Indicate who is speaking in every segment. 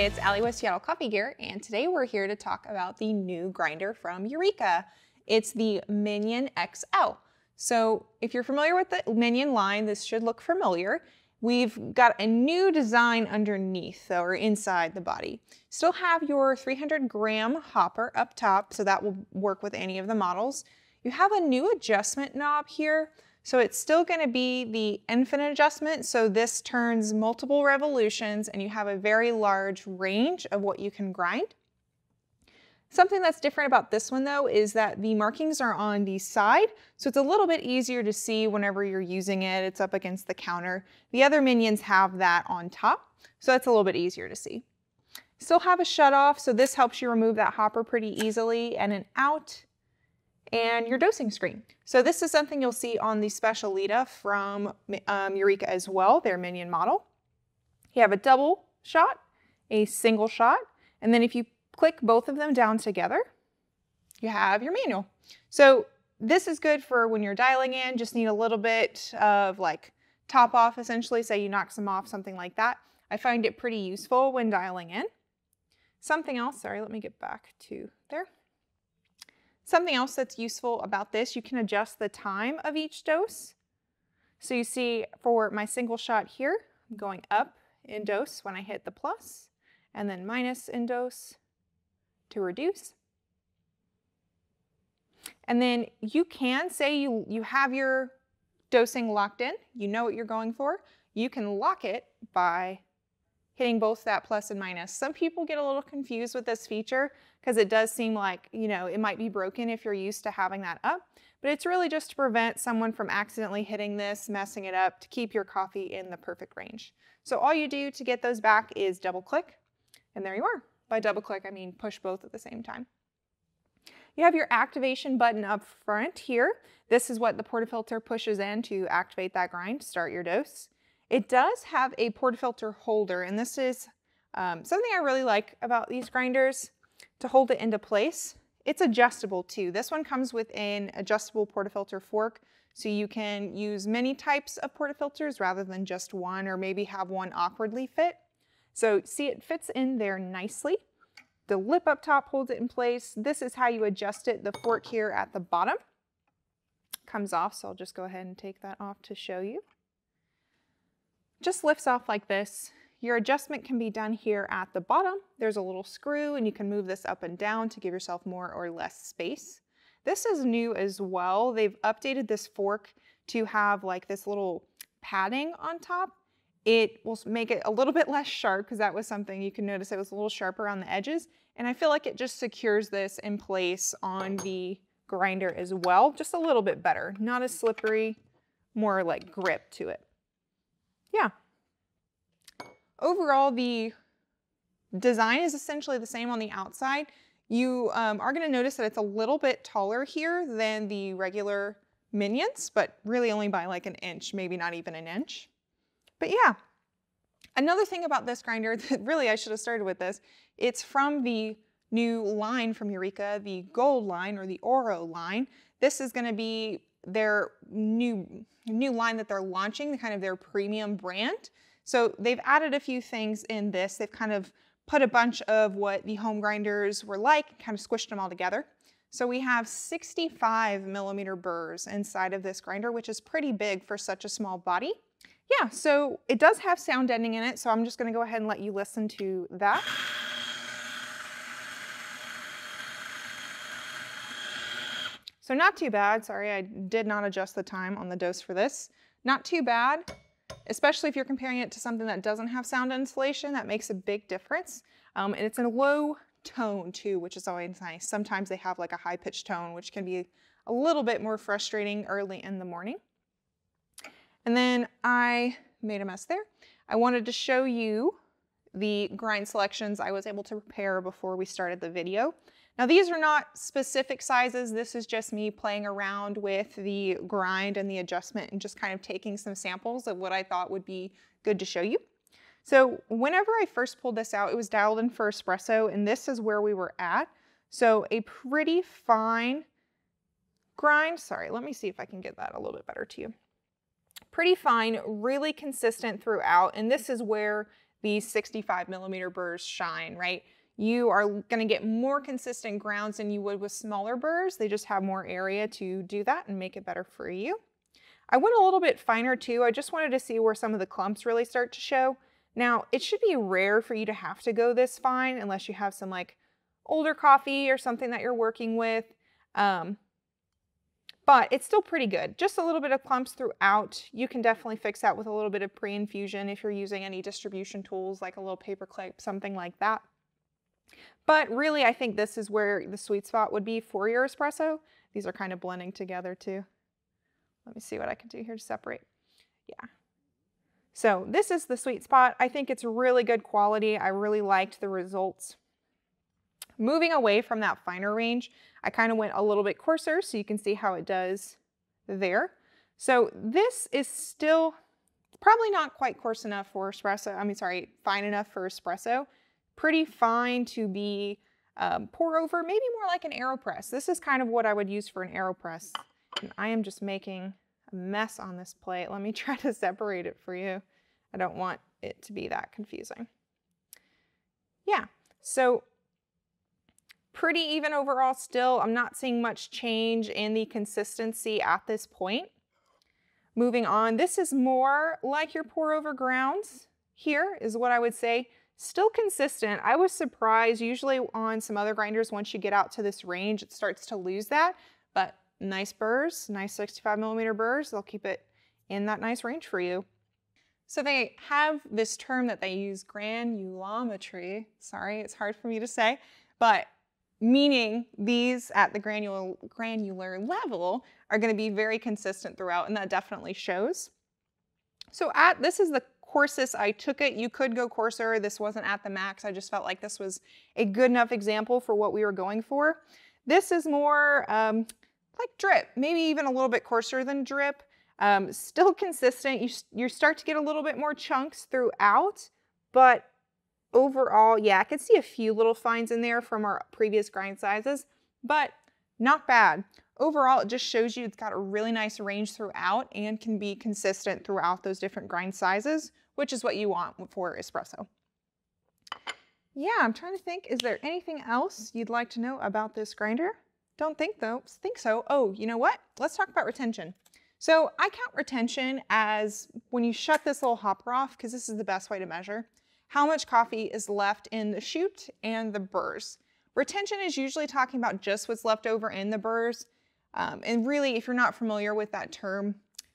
Speaker 1: it's Allie with Seattle Coffee Gear, and today we're here to talk about the new grinder from Eureka. It's the Mignon XL. So if you're familiar with the Mignon line, this should look familiar. We've got a new design underneath or inside the body. Still have your 300-gram hopper up top, so that will work with any of the models. You have a new adjustment knob here. So it's still going to be the infinite adjustment, so this turns multiple revolutions and you have a very large range of what you can grind. Something that's different about this one though is that the markings are on the side, so it's a little bit easier to see whenever you're using it. It's up against the counter. The other Mignons have that on top, so that's a little bit easier to see. Still have a shut off, so this helps you remove that hopper pretty easily, and an out, and your dosing screen. So this is something you'll see on the Special Lita from Eureka as well, their Mignon model. You have a double shot, a single shot, and then if you click both of them down together, you have your manual. So this is good for when you're dialing in, just need a little bit of like top off essentially, say you knock some off, something like that. I find it pretty useful when dialing in. Something else, sorry, let me get back to there. Something else that's useful about this, you can adjust the time of each dose. So you see for my single shot here, I'm going up in dose when I hit the plus, and then minus in dose to reduce. And then you can say you have your dosing locked in, you know what you're going for. You can lock it by hitting both that plus and minus. Some people get a little confused with this feature because it does seem like, you know, it might be broken if you're used to having that up, but it's really just to prevent someone from accidentally hitting this, messing it up, to keep your coffee in the perfect range. So all you do to get those back is double click, and there you are. By double click, I mean push both at the same time. You have your activation button up front here. This is what the portafilter pushes in to activate that grind, start your dose. It does have a portafilter holder, and this is something I really like about these grinders, to hold it into place. It's adjustable too. This one comes with an adjustable portafilter fork, so you can use many types of portafilters rather than just one, or maybe have one awkwardly fit. So see, it fits in there nicely. The lip up top holds it in place. This is how you adjust it. The fork here at the bottom comes off, so I'll just go ahead and take that off to show you. Just lifts off like this. Your adjustment can be done here at the bottom. There's a little screw and you can move this up and down to give yourself more or less space. This is new as well. They've updated this fork to have like this little padding on top. It will make it a little bit less sharp, because that was something you can notice it was a little sharper on the edges. And I feel like it just secures this in place on the grinder as well. Just a little bit better, not as slippery, more like grip to it. Yeah. Overall, the design is essentially the same on the outside. You are going to notice that it's a little bit taller here than the regular Mignons, but really only by like an inch, maybe not even an inch. But yeah, another thing about this grinder that really I should have started with this, it's from the new line from Eureka, the Gold line or the Oro line. This is going to be their new line that they're launching, the kind of their premium brand. So they've added a few things in this. They've kind of put a bunch of what the home grinders were like, kind of squished them all together. So we have 65mm burrs inside of this grinder, which is pretty big for such a small body. Yeah, so it does have sound deadening in it, so I'm just going to go ahead and let you listen to that. So not too bad. Sorry, I did not adjust the time on the dose for this. Not too bad, especially if you're comparing it to something that doesn't have sound insulation. That makes a big difference. And it's in a low tone too, which is always nice. Sometimes they have like a high-pitched tone, which can be a little bit more frustrating early in the morning. And then I made a mess there. I wanted to show you the grind selections I was able to prepare before we started the video. Now these are not specific sizes. This is just me playing around with the grind and the adjustment and just kind of taking some samples of what I thought would be good to show you. So whenever I first pulled this out, it was dialed in for espresso, and this is where we were at. So a pretty fine grind. Sorry, let me see if I can get that a little bit better to you. Pretty fine, really consistent throughout, and this is where these 65mm burrs shine, right? You are going to get more consistent grounds than you would with smaller burrs. They just have more area to do that and make it better for you. I went a little bit finer too. I just wanted to see where some of the clumps really start to show. Now, it should be rare for you to have to go this fine unless you have some like older coffee or something that you're working with. But it's still pretty good. Just a little bit of clumps throughout. You can definitely fix that with a little bit of pre-infusion if you're using any distribution tools like a little paper clip, something like that. But really, I think this is where the sweet spot would be for your espresso. These are kind of blending together too. Let me see what I can do here to separate. Yeah. So this is the sweet spot. I think it's really good quality. I really liked the results. Moving away from that finer range, I kind of went a little bit coarser so you can see how it does there. So this is still probably not quite coarse enough for espresso. Fine enough for espresso. Pretty fine to be pour over, maybe more like an AeroPress. This is kind of what I would use for an AeroPress. And I am just making a mess on this plate. Let me try to separate it for you. I don't want it to be that confusing. Yeah, so pretty even overall still. I'm not seeing much change in the consistency at this point. Moving on, this is more like your pour over grounds. Here is what I would say. Still consistent. I was surprised. Usually on some other grinders, once you get out to this range, it starts to lose that. But nice burrs, nice 65mm burrs. They'll keep it in that nice range for you. So they have this term that they use, granulometry. Sorry, it's hard for me to say, but meaning these at the granular level are going to be very consistent throughout, and that definitely shows. So this is the coarsest I took it. You could go coarser. This wasn't at the max. I just felt like this was a good enough example for what we were going for. This is more like drip, maybe even a little bit coarser than drip. Still consistent. You start to get a little bit more chunks throughout, but overall, yeah, I could see a few little fines in there from our previous grind sizes, but not bad. Overall, it just shows you it's got a really nice range throughout and can be consistent throughout those different grind sizes, which is what you want for espresso. Yeah, I'm trying to think, is there anything else you'd like to know about this grinder? Don't think so. Oh, you know what? Let's talk about retention. So I count retention as when you shut this little hopper off, because this is the best way to measure how much coffee is left in the chute and the burrs. Retention is usually talking about just what's left over in the burrs. And really, if you're not familiar with that term,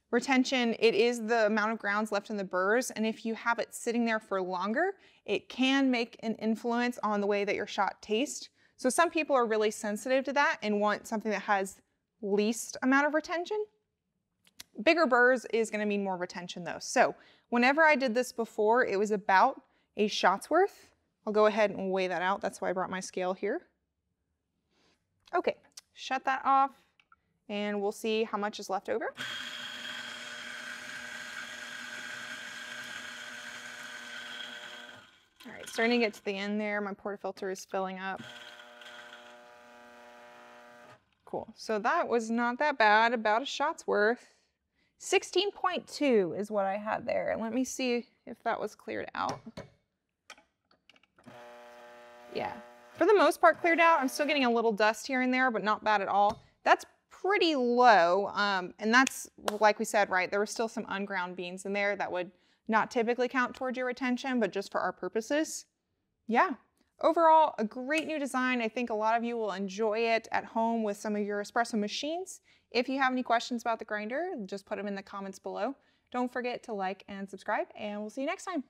Speaker 1: retention, it is the amount of grounds left in the burrs. And if you have it sitting there for longer, it can make an influence on the way that your shot tastes. So some people are really sensitive to that and want something that has least amount of retention. Bigger burrs is going to mean more retention though. So whenever I did this before, it was about a shot's worth. I'll go ahead and weigh that out. That's why I brought my scale here. Okay, shut that off and we'll see how much is left over. All right, starting to get to the end there. My portafilter is filling up. Cool, so that was not that bad, about a shot's worth. 16.2 is what I had there. And let me see if that was cleared out. Yeah, for the most part cleared out. I'm still getting a little dust here and there, but not bad at all. That's pretty low. And that's, like we said, right, there were still some unground beans in there that would not typically count towards your retention, but just for our purposes. Yeah, overall, a great new design. I think a lot of you will enjoy it at home with some of your espresso machines. If you have any questions about the grinder, just put them in the comments below. Don't forget to like and subscribe, and we'll see you next time.